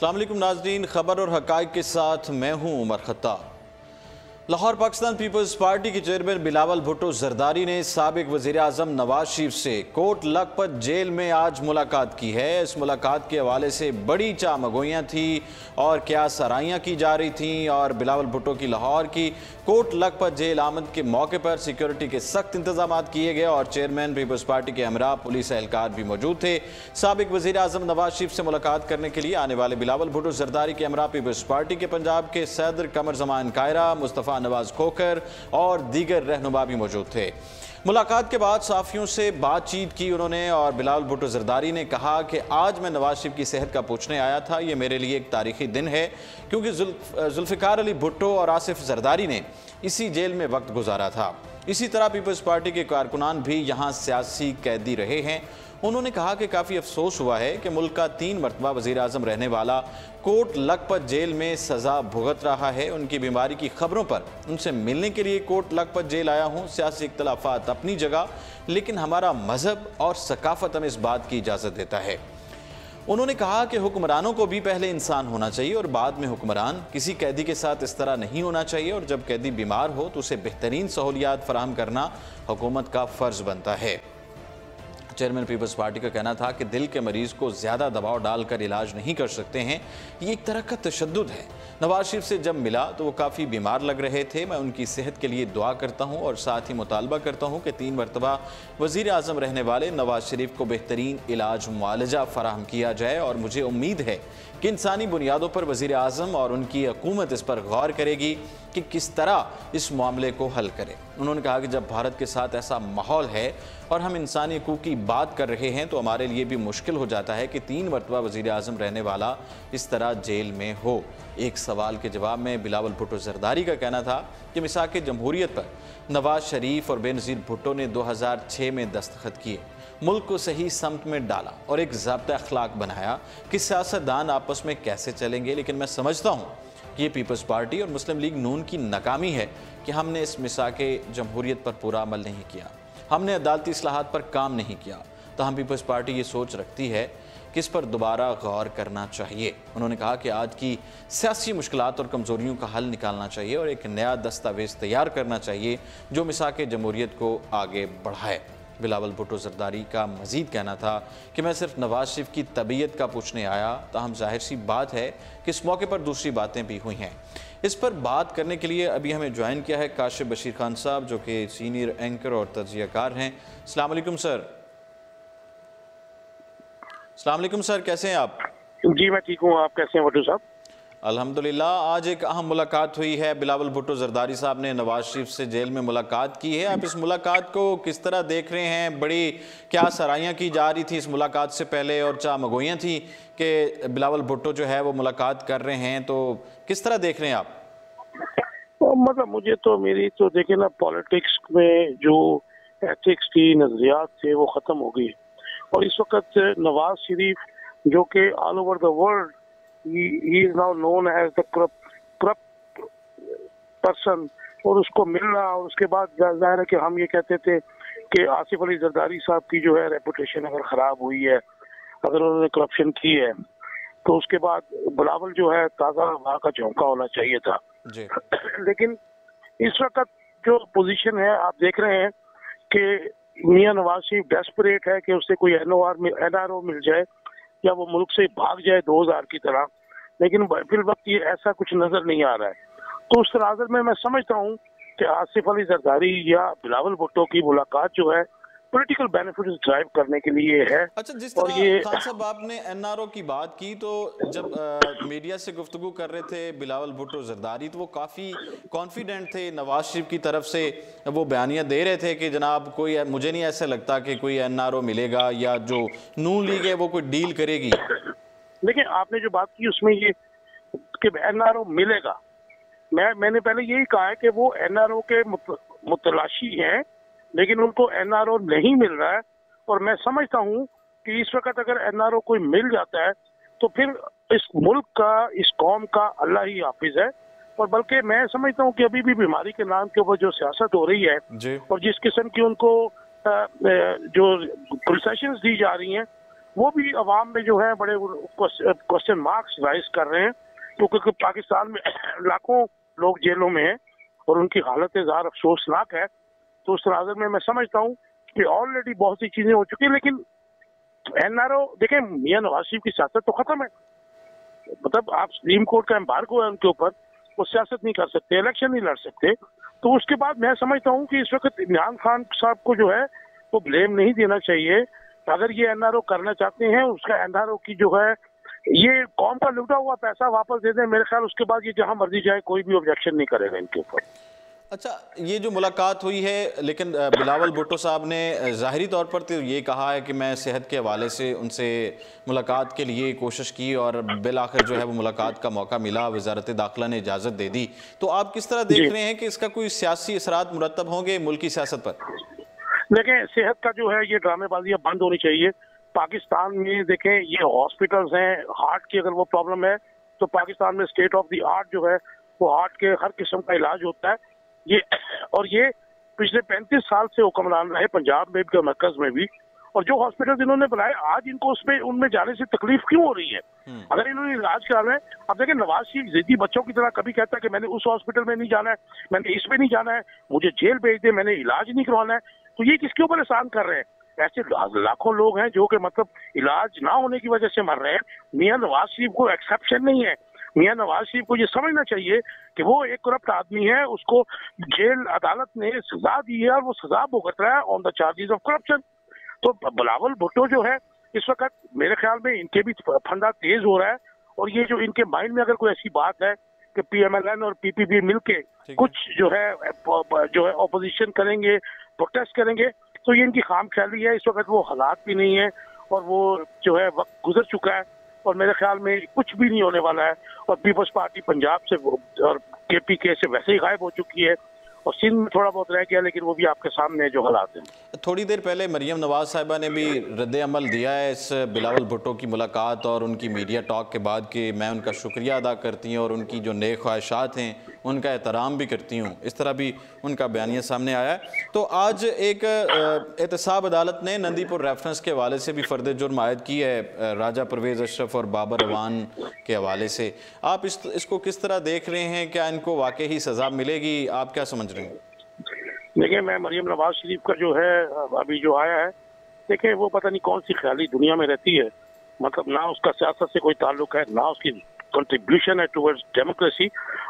अस्सलाम वालेकुम नाज़रीन, खबर और हक़ाइक़ के साथ मैं हूँ उमर खत्ताब। लाहौर पाकिस्तान पीपल्स पार्टी के चेयरमैन बिलावल भुट्टो ज़रदारी ने साबिक़ वज़ीर आज़म नवाज शरीफ से कोट लखपत जेल में आज मुलाकात की है। इस मुलाकात के हवाले से बड़ी चामगोइयाँ थी और क्या सराहियाँ की जा रही थीं और बिलावल भुट्टो की लाहौर की कोट लखपत जेल आमद के मौके पर सिक्योरिटी के सख्त इंतजाम किए गए और चेयरमैन पीपल्स पार्टी के हमरा पुलिस एहलकार भी मौजूद थे। साबिक़ वज़ीर आज़म नवाज शरीफ से मुलाकात करने के लिए आने वाले बिलावल भुट्टो ज़रदारी के हमरा पीपल्स पार्टी के पंजाब के सदर कमर ज़मान कायरा, मुस्तफ़ा नवाज खोकर और दीगर रहनुमा भी मौजूद थे। मुलाकात के बाद साफियों से बातचीत की उन्होंने और बिलावल भुट्टो ज़रदारी ने कहा कि आज मैं नवाज शरीफ की सेहत का पूछने आया था। ये मेरे लिए एक तारीखी दिन है क्योंकि जुल्फ़िकार अली भुट्टो और आसिफ ज़रदारी ने इसी जेल में वक्त गुजारा था। इसी तरह पीपल्स पार्टी के कारकुनान भी यहाँ सियासी कैदी रहे हैं। उन्होंने कहा कि काफ़ी अफसोस हुआ है कि मुल्क का 3 मरतबा वज़ीर आज़म रहने वाला कोट लखपत जेल में सज़ा भुगत रहा है। उनकी बीमारी की खबरों पर उनसे मिलने के लिए कोट लखपत जेल आया हूँ। सियासी इख्तलाफात अपनी जगह, लेकिन हमारा मज़हब और सकाफ़त हमें इस बात की इजाज़त देता है। उन्होंने कहा कि हुक्मरानों को भी पहले इंसान होना चाहिए और बाद में हुक्मरान। किसी कैदी के साथ इस तरह नहीं होना चाहिए और जब कैदी बीमार हो तो उसे बेहतरीन सहूलियात फराहम करना हुकूमत का फ़र्ज़ बनता है। चेयरमैन पीपल्स पार्टी का कहना था कि दिल के मरीज़ को ज़्यादा दबाव डालकर इलाज नहीं कर सकते हैं, ये एक तरह का तशद्दुद है। नवाज शरीफ से जब मिला तो वो काफ़ी बीमार लग रहे थे। मैं उनकी सेहत के लिए दुआ करता हूँ और साथ ही मुतालबा करता हूँ कि 3 मरतबा वज़ीर आज़म रहने वाले नवाज शरीफ को बेहतरीन इलाज मुआलजा फराहम किया जाए और मुझे उम्मीद है कि इंसानी बुनियादों पर वज़ीर आज़म और उनकी हुकूमत इस पर गौर करेगी कि किस तरह इस मामले को हल करे। उन्होंने कहा कि जब भारत के साथ ऐसा माहौल है और हम इंसानी हकूक़ की बात कर रहे हैं तो हमारे लिए भी मुश्किल हो जाता है कि 3 मरतबा वज़ीर आज़म रहने वाला इस तरह जेल में हो। एक सवाल के जवाब में बिलावल भुट्टो ज़रदारी का कहना था कि मिसाक जमहूरियत पर नवाज शरीफ और बेनज़ीर भुट्टो ने 2006 में दस्तखत किए, मुल्क को सही समत में डाला और एक ज़ाब्ता अखलाक बनाया कि सियासतदान आपस में कैसे चलेंगे। लेकिन मैं समझता हूँ कि ये पीपल्स पार्टी और मुस्लिम लीग नून की नाकामी है कि हमने इस मिसाक जमहूरियत पर पूरा अमल नहीं किया, हमने अदालती इस्लाहात पर काम नहीं किया। तो हम पीपल्स पार्टी ये सोच रखती है कि इस पर दोबारा गौर करना चाहिए। उन्होंने कहा कि आज की सियासी मुश्किलात और कमज़ोरियों का हल निकालना चाहिए और एक नया दस्तावेज़ तैयार करना चाहिए जो मिसाक जमहूरियत को आगे बढ़ाए। बिलावल भुट्टो ज़रदारी का मज़ीद कहना था कि मैं सिर्फ नवाज शरीफ की तबीयत का पूछने आया, ताहम जाहिर सी बात है कि इस मौके पर दूसरी बातें भी हुई हैं। इस पर बात करने के लिए अभी हमें ज्वाइन किया है काशिफ बशीर खान साहब, जो कि सीनियर एंकर और तज्ज़ियाकार हैं। अस्सलाम वालेकुम सर। अस्सलाम वालेकुम सर, कैसे हैं आप? जी मैं ठीक हूँ, आप कैसे हैं भुट्टो साहब? अल्हम्दुलिल्लाह। आज एक अहम मुलाकात हुई है, बिलावल भुट्टो ज़रदारी साहब ने नवाज शरीफ से जेल में मुलाकात की है। आप इस मुलाकात को किस तरह देख रहे हैं? बड़ी क्या सराहियाँ की जा रही थी इस मुलाकात से पहले और चामगोइयाँ थी कि बिलावल भुट्टो जो है वो मुलाकात कर रहे हैं, तो किस तरह देख रहे हैं आप? मतलब मुझे तो मेरी तो देखिए ना, पॉलिटिक्स में जो एथिक्स थी, नजरियात थे, वो खत्म हो गई और इस वक्त नवाज शरीफ जो कि all over the world he is now known as the corrupt person, और उसको मिलना और उसके बाद जाहिर है कि हम ये कहते थे कि आसिफ अली जरदारी साहब की जो है रेपुटेशन अगर खराब हुई है, अगर उन्होंने करप्शन की है, तो उसके बाद बिलावल जो है ताज़ा हवा का झोंका होना चाहिए था जी। लेकिन इस वक्त जो पोजीशन है, आप देख रहे हैं कि मियां नवाज शरीफ डेस्परेट है कि उससे कोई एनआरओ मिल जाए या वो मुल्क से भाग जाए 2000 की तरह, लेकिन फिर वक्त ये ऐसा कुछ नजर नहीं आ रहा है। तो उस तनाज़ुर में मैं समझता हूँ कि आसिफ अली जरदारी या बिलावल भुट्टो की मुलाकात जो है पॉलिटिकल बेनिफिट्स ड्राइव करने के लिए है। अच्छा, जिस तरह खान साहब आपने एनआरओ की बात की, तो जब मीडिया से गुफ्तगू कर रहे थे बिलावल भुट्टो ज़रदारी, तो वो काफ़ी कॉन्फिडेंट थे, नवाज शरीफ की तरफ से वो बयानियाँ दे रहे थे कि जनाब कोई, मुझे नहीं ऐसा लगता कि कोई एनआरओ मिलेगा या जो नून लीग है वो कोई डील करेगी। देखिए, आपने जो बात की उसमें ये कि एनआरओ मिलेगा, मैंने पहले यही कहा है कि वो एनआरओ के मुतलाशी हैं, लेकिन उनको एनआरओ नहीं मिल रहा है। और मैं समझता हूँ कि इस वक्त अगर एनआरओ कोई मिल जाता है तो फिर इस मुल्क का, इस कौम का अल्लाह ही हाफिज है। और बल्कि मैं समझता हूँ कि अभी भी बीमारी के नाम के ऊपर जो सियासत हो रही है और जिस किस्म की उनको जो कंसेशंस दी जा रही हैं, वो भी अवाम में जो है बड़े क्वेश्चन मार्क्स राइज कर रहे हैं, क्योंकि पाकिस्तान में लाखों लोग जेलों में हैं और उनकी हालत ज़ाहिर अफसोसनाक है। तो उस तनाज़ुर में मैं समझता हूँ कि ऑलरेडी बहुत सी चीज़ें हो चुकी हैं, लेकिन NRO देखें, मियां नवाज शरीफ की सियासत तो खत्म है। मतलब आप सुप्रीम कोर्ट का एम्बार्गो है उनके ऊपर, वो सियासत नहीं कर सकते, इलेक्शन नहीं लड़ सकते। तो उसके बाद मैं समझता हूँ कि इस वक्त इमरान खान साहब को जो है वो ब्लेम नहीं देना चाहिए। अगर ये NRO करना चाहते हैं, उसका NRO की जो है ये कौम का लूटा हुआ पैसा वापस दे दें, मेरे ख्याल उसके बाद ये जहां मर्जी जाए कोई भी ऑब्जेक्शन नहीं करेगा इनके ऊपर। अच्छा, ये जो मुलाकात हुई है, लेकिन बिलावल भुट्टो साहब ने ज़ाहिरी तौर पर तो ये कहा है कि मैं सेहत के हवाले से उनसे मुलाकात के लिए कोशिश की और बिल आखिर जो है वो मुलाकात का मौका मिला, वजारत दाखिला ने इजाज़त दे दी। तो आप किस तरह देख रहे हैं कि इसका कोई सियासी असरात मुरतब होंगे मुल्की सियासत पर? देखें, सेहत का जो है ये ड्रामेबाजी अब बंद होनी चाहिए। पाकिस्तान में देखें, ये हॉस्पिटल्स हैं, हार्ट की अगर वो प्रॉब्लम है तो पाकिस्तान में स्टेट ऑफ द आर्ट जो है वो हार्ट के हर किस्म का इलाज होता है। ये पिछले 35 साल से हुक्मरान रहे, पंजाब में भी, मरकज में भी। और जो हॉस्पिटल इन्होंने बनाए, आज इनको उसमें उनमें जाने से तकलीफ क्यों हो रही है? अगर इन्होंने इलाज कराना है, अब देखें नवाज शरीफ जिद्दी बच्चों की तरह कभी कहता है कि मैंने उस हॉस्पिटल में नहीं जाना है, मैंने इसमें नहीं जाना है, मुझे जेल भेज दे, मैंने इलाज नहीं करवाना है। तो ये किसके ऊपर एहसान कर रहे हैं? ऐसे लाखों लोग हैं जो कि मतलब इलाज ना होने की वजह से मर रहे हैं। मियां नवाज शरीफ को एक्सेप्शन नहीं है। मियां नवाज शरीफ को ये समझना चाहिए कि वो एक करप्ट आदमी है, उसको जेल अदालत ने सजा दी है और वो सजा भुगत रहा है on the charges of corruption. तो बिलावल भुट्टो जो है इस वक्त मेरे ख्याल में इनके भी फंदा तेज हो रहा है, और ये जो इनके माइंड में अगर कोई ऐसी बात है कि PMLN और PPP मिलके कुछ जो है ऑपोजिशन करेंगे, प्रोटेस्ट करेंगे, तो ये इनकी खामख्याली है। इस वक्त वो हालात भी नहीं है और वो जो है वक्त गुजर चुका है और मेरे ख्याल में कुछ भी नहीं होने वाला है। और पीपल्स पार्टी पंजाब से और KPK से वैसे ही गायब हो चुकी है और सिंध में थोड़ा बहुत रह गया, लेकिन वो भी आपके सामने जो हालात हैं। थोड़ी देर पहले मरियम नवाज साहिबा ने भी रद्द अमल दिया है इस बिलावल भुट्टो की मुलाकात और उनकी मीडिया टॉक के बाद कि मैं उनका शुक्रिया अदा करती हूँ और उनकी जो नेक ख्वाहिशात हैं उनका एहतराम भी करती हूँ। इस तरह भी उनका बयानिया सामने आया है। तो आज एक एहतसाब अदालत ने नंदीपुर रेफरेंस के हवाले से भी फर्द जुर्म आयद की है राजा परवेज़ अशरफ और बाबर अवान के हवाले से। आप इसको किस तरह देख रहे हैं? क्या इनको वाकई ही सज़ा मिलेगी? आप क्या समझ रहे हैं? देखिए, मैं मरियम नवाज शरीफ का जो है अभी जो आया है, देखिए वो पता नहीं कौन सी ख्याली दुनिया में रहती है। मतलब ना उसका सियासत से कोई ताल्लुक है, ना उसकी कंट्रीब्यूशन है टुवर्ड्स डेमोक्रेसी।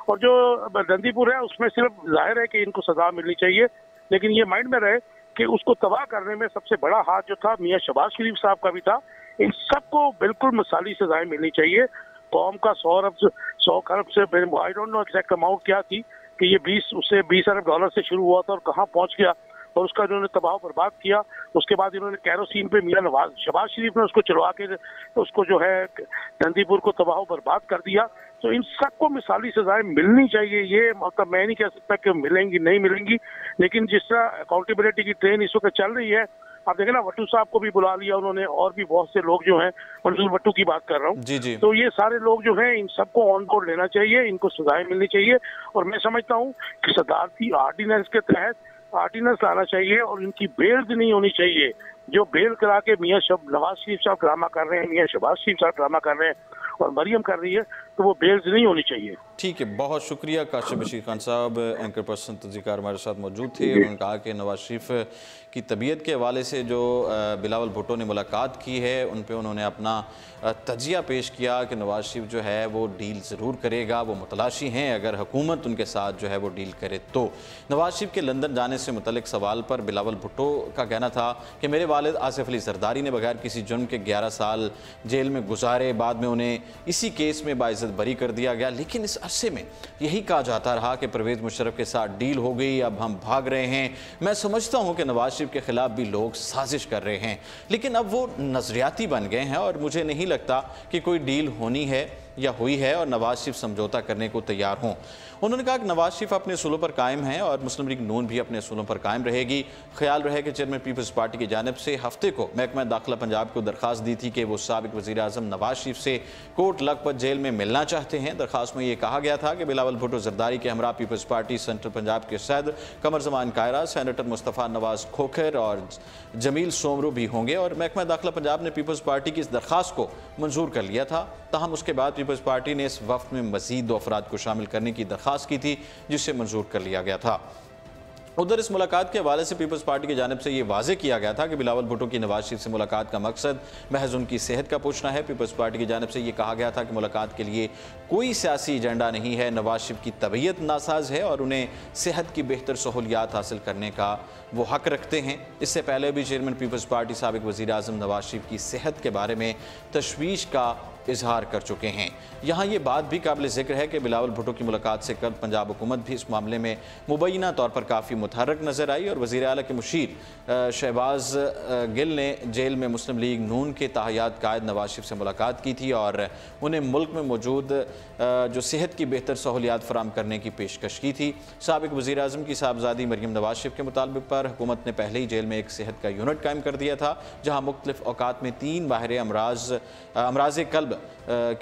और जो नंदीपुर है उसमें सिर्फ जाहिर है कि इनको सजा मिलनी चाहिए, लेकिन ये माइंड में रहे कि उसको तबाह करने में सबसे बड़ा हाथ जो था मियां शहबाज शरीफ साहब का भी था। इन सबको बिल्कुल मिसाली सजाएं मिलनी चाहिए। कौम का 100 खरब से, I don't know exact amount क्या थी कि ये 20 अरब डॉलर से शुरू हुआ था और कहाँ पहुंच गया, और उसका इन्होंने तबाह बर्बाद किया। उसके बाद इन्होंने कैरोसिन पे मियां शहबाज शरीफ ने उसको चलवा के उसको जो है नंदीपुर को तबाह बर्बाद कर दिया। तो इन सबको मिसाली सजाएं मिलनी चाहिए। ये मतलब मैं नहीं कह सकता कि मिलेंगी नहीं मिलेंगी, लेकिन जिस तरह अकाउंटेबिलिटी की ट्रेन इस वक्त चल रही है, आप देखें ना, भट्टू साहब को भी बुला लिया उन्होंने, और भी बहुत से लोग जो हैं, मंजूर भट्टू की बात कर रहा हूँ जी। तो ये सारे लोग जो हैं, इन सबको ऑन बोर्ड लेना चाहिए, इनको सजाएं मिलनी चाहिए। और मैं समझता हूँ कि सदारती ऑर्डिनेंस के तहत ऑर्डिनेंस लाना चाहिए और इनकी बेल भी नहीं होनी चाहिए। जो बेल करा के मियां नवाज शरीफ साहब ड्रामा कर रहे हैं, मियां शहबाज शरीफ साहब ड्रामा कर रहे हैं और मरियम कर रही है, तो वो बेल्स नहीं होनी चाहिए। ठीक है, बहुत शुक्रिया। काशिफ बशीर खान साहब एंकर पर्सन तज़कियाकार हमारे साथ मौजूद थे। उन्होंने कहा कि नवाज शरीफ की तबीयत के हवाले से जो बिलावल भुट्टो ने मुलाकात की है उन पर उन्होंने अपना तजिया पेश किया कि नवाज शरीफ जो है वो डील ज़रूर करेगा, वो मुतलाशी हैं अगर हुकूमत उनके साथ जो है वो डील करे तो। नवाज शरीफ के लंदन जाने से मुतल्लिक सवाल पर बिलावल भुट्टो का कहना था कि मेरे वालिद आसिफ अली जरदारी ने बगैर किसी जुर्म के 11 साल जेल में गुजारे, बाद में उन्हें इसी केस में बाइज्जत बरी कर दिया गया, लेकिन इस अरसे में यही कहा जाता रहा कि परवेज़ मुशर्रफ के साथ डील हो गई, अब हम भाग रहे हैं। मैं समझता हूँ कि नवाज शरीफ के खिलाफ भी लोग साजिश कर रहे हैं, लेकिन अब वो नजरियाती बन गए हैं और मुझे नहीं लगता कि कोई डील होनी है। या हुई है और नवाज शरीफ समझौता करने को तैयार हों। उन्होंने कहा कि नवाज शरीफ अपने असूलों पर कायम हैं और मुस्लिम लीग नून भी अपने असूलों पर कायम रहेगी। ख्याल रहे कि चेयरमैन पीपल्स पार्टी की जानिब से हफ्ते को महकमा दाखिला पंजाब को दरखास्त दी थी कि वो साबिक वज़ीर आज़म नवाज शरीफ से कोट लखपत जेल में मिलना चाहते हैं। दरखास्त में ये कहा गया था कि बिलावल भुट्टो जरदारी के हमरा पीपल्स पार्टी सेंट्रल पंजाब के सदर कमर जमान कायरा, सेनेटर मुस्तफ़ा नवाज खोखर और जमील सोमरू भी होंगे और महकमा दाखिला पंजाब ने पीपल्स पार्टी की इस दरखास्त को मंजूर कर लिया था। ताहम उसके बाद पीपल्स पार्टी ने इस वफ्द में मजीद 2 अफराद को शामिल करने की दरखास्त की थी, जिसे मंजूर कर लिया गया था। उधर इस मुलाकात के हवाले से पीपल्स पार्टी की जानिब से ये वाजे किया गया था कि बिलावल भुट्टो की नवाज शरीफ से मुलाकात का मकसद महज उनकी सेहत का पूछना है। पीपल्स पार्टी की जानिब से ये कहा गया था कि मुलाकात के लिए कोई सियासी एजेंडा नहीं है। नवाज शरीफ की तबीयत नासाज है और उन्हें सेहत की बेहतर सहूलियात हासिल करने का वो हक रखते हैं। इससे पहले भी चेयरमैन पीपल्स पार्टी साबिक वज़ीर आज़म नवाज शरीफ की सेहत के बारे में तशवीश का इजहार कर चुके हैं। यहाँ ये बात भी काबिल ज़िक्र है कि बिलावल भुट्टो की मुलाकात से कल पंजाब हुकूमत भी इस मामले में मुबैना तौर पर काफ़ी मुतहर्रिक नज़र आई और वज़ीर आला के मुशीर शहबाज गिल ने जेल में मुस्लिम लीग नून के ताहयात कायद नवाज शरीफ से मुलाकात की थी और उन्हें मुल्क में मौजूद जो सेहत की बेहतर सहूलियात फराम करने की पेशकश की थी। साबिक वज़ीर आज़म की साहबजादी मरियम नवाज शरीफ के मुतालबे पर हुकूमत ने पहले ही जेल में एक सेहत का यूनिट कायम कर दिया था, जहाँ मुख्तलिफ औकात में 3 माहिर अमराज कल्ब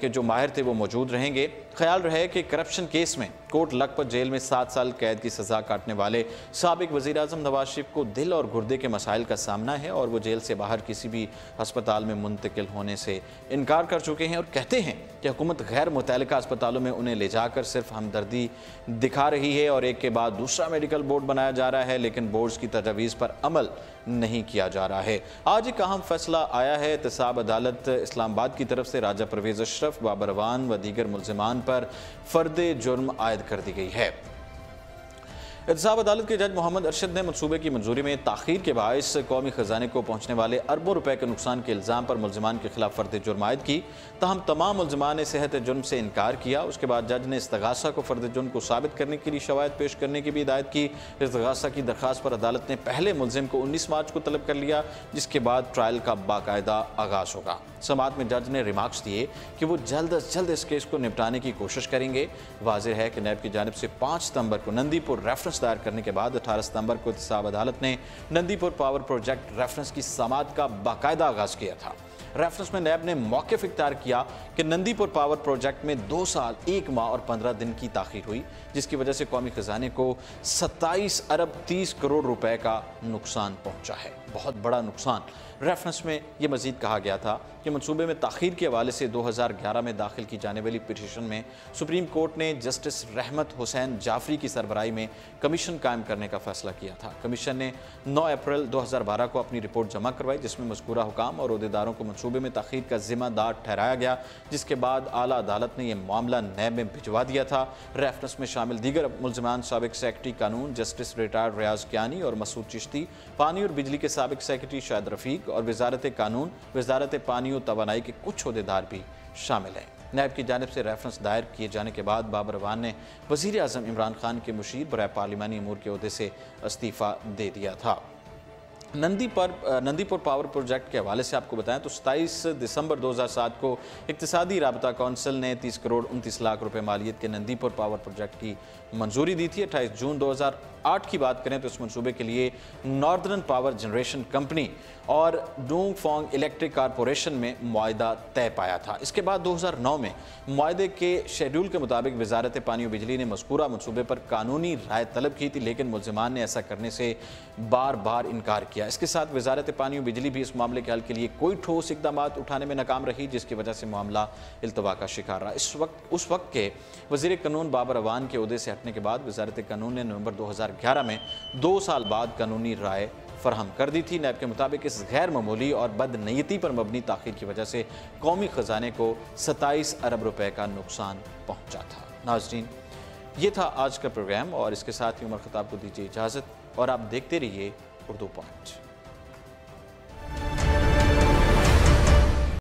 के जो माहिर थे वो मौजूद रहेंगे। ख्याल रहे कि करप्शन केस में कोट लखपत जेल में 7 साल कैद की सज़ा काटने वाले साबिक वज़ीर आज़म नवाज शरीफ को दिल और गुर्दे के मसाइल का सामना है और वो जेल से बाहर किसी भी अस्पताल में मुंतकिल होने से इनकार कर चुके हैं और कहते हैं कि हुकूमत गैर मुतल्लिका अस्पतालों में उन्हें ले जाकर सिर्फ हमदर्दी दिखा रही है और एक के बाद दूसरा मेडिकल बोर्ड बनाया जा रहा है, लेकिन बोर्ड्स की तजवीज़ पर अमल नहीं किया जा रहा है। आज एक अहम फैसला आया है। एहतसाब अदालत इस्लामाबाद की तरफ से राजा परवेज़ अशरफ, बाबर अवान व दीगर मुल्ज़िमान पर फ़र्द जुर्म आयद कर दी गई है। एहतसाब अदालत के जज मोहम्मद अरशद ने मनसूबे की मंजूरी में ताख़ीर के बायस कौमी ख़जाने को पहुँचने वाले अरबों रुपए के नुकसान के इल्ज़ाम पर मुल्ज़िमान के खिलाफ फ़र्द जुर्म आयद की। तहम तमाम मुल्ज़िमान ने सेहत जुर्म से इनकार किया। उसके बाद जज ने इस्तग़ासा को फ़र्द जुर्म को साबित करने के लिए शवाहिद पेश करने की भी हिदायत की। इस्तग़ासा की दरख्वास्त पर अदालत ने पहले मुल्ज़िम को 19 मार्च को तलब कर लिया, जिसके बाद ट्रायल का बाकायदा आगाज़ होगा। समाअत में जज ने रिमार्क्स दिए कि वो जल्द अज जल्द इस केस को निपटाने की कोशिश करेंगे। वाज़ेह है कि नैब की जानिब से 5 सितंबर को नंदीपुर रेफरेंस दायर करने के बाद 18 सितंबर को एहतसाब अदालत ने नंदीपुर पावर प्रोजेक्ट रेफरेंस की समाअत का बाकायदा आगाज़ किया था। रेफरेंस में नैब ने मौक़िफ़ इख्तियार किया कि नंदीपुर पावर प्रोजेक्ट में 2 साल 1 माह और 15 दिन की ताख़ीर हुई, जिसकी वजह से कौमी ख़जाने को 27 अरब 30 करोड़ रुपए का नुकसान पहुंचा है। बहुत बड़ा नुकसान। रेफरेंस में ये मज़ीद कहा गया था कि मनसूबे में ताख़ीर के हवाले से 2011 में दाखिल की जाने वाली पिटीशन में सुप्रीम कोर्ट ने जस्टिस रहमत हुसैन जाफरी की सरबराही में कमीशन कायम करने का फैसला किया था। कमीशन ने 9 अप्रैल 2012 को अपनी रिपोर्ट जमा करवाई, जिसमें मज़कूरा हुकाम और ओहदेदारों को मनसूबे में ताख़ीर का ज़िम्मेदार ठहराया गया, जिसके बाद आला अदालत ने यह मामला नैब में भिजवा दिया था। रेफरेंस में शामिल दीगर मुल्ज़िमान साबिक सेक्रेटरी कानून जस्टिस रिटायर्ड रियाज कियानी और मसूद चिश्ती, पानी और बिजली के साबिक सेक्रेटरी शाहिद रफ़ीक और वजारत कानून, वजारत पानी और तवानाई के कुछ ओहदेदार भी शामिल हैं। नैब की जानिब से रेफरेंस दायर किए जाने के बाद बाबर अवान ने वज़ीर आज़म इमरान खान के मुशीर बराए पार्लिमानी अमूर के ओहदे से इस्तीफ़ा दे दिया था। नंदीपुर पावर प्रोजेक्ट के हवाले से आपको बताएं तो 27 दिसंबर 2007 को इक्तिसादी राबता कौंसिल ने 30 करोड़ 29 लाख रुपए मालियत के नंदीपुर पावर प्रोजेक्ट की मंजूरी दी थी। 28 जून 2008 की बात करें तो इस मंसूबे के लिए नॉर्दर्न पावर जनरेशन कंपनी और डोंग फोंग इलेक्ट्रिक कारपोरेशन में मुआहदा तय पाया था। इसके बाद 2009 में मुआहदे के शेड्यूल के मुताबिक वजारत पानी और बिजली ने मज़कूरा मनसूबे पर कानूनी राय तलब की थी, लेकिन मुल्ज़िमान ने ऐसा करने से बार बार इनकार किया। इसके साथ वजारत पानी और बिजली भी इस मामले के हल के लिए कोई ठोस इक़दाम उठाने में नाकाम रही, जिसकी वजह से मामला इल्तवा का शिकार रहा। उस वक्त के वज़ीर कानून बाबर अवान के ओहदे से हटने के बाद वजारत कानून ने नवंबर 2011 में 2 साल बाद कानूनी राय फराहम कर दी थी। नैब के मुताबिक इस गैर मामूली और बदनीयती पर मबनी ताख़ीर की वजह से कौमी ख़जाने को 27 अरब रुपए का नुकसान पहुँचा था। नाज़रीन, ये था आज का प्रोग्राम और इसके साथ ही उमर ख़त्ताब को दीजिए इजाज़त और आप देखते रहिए उर्दू पॉइंट।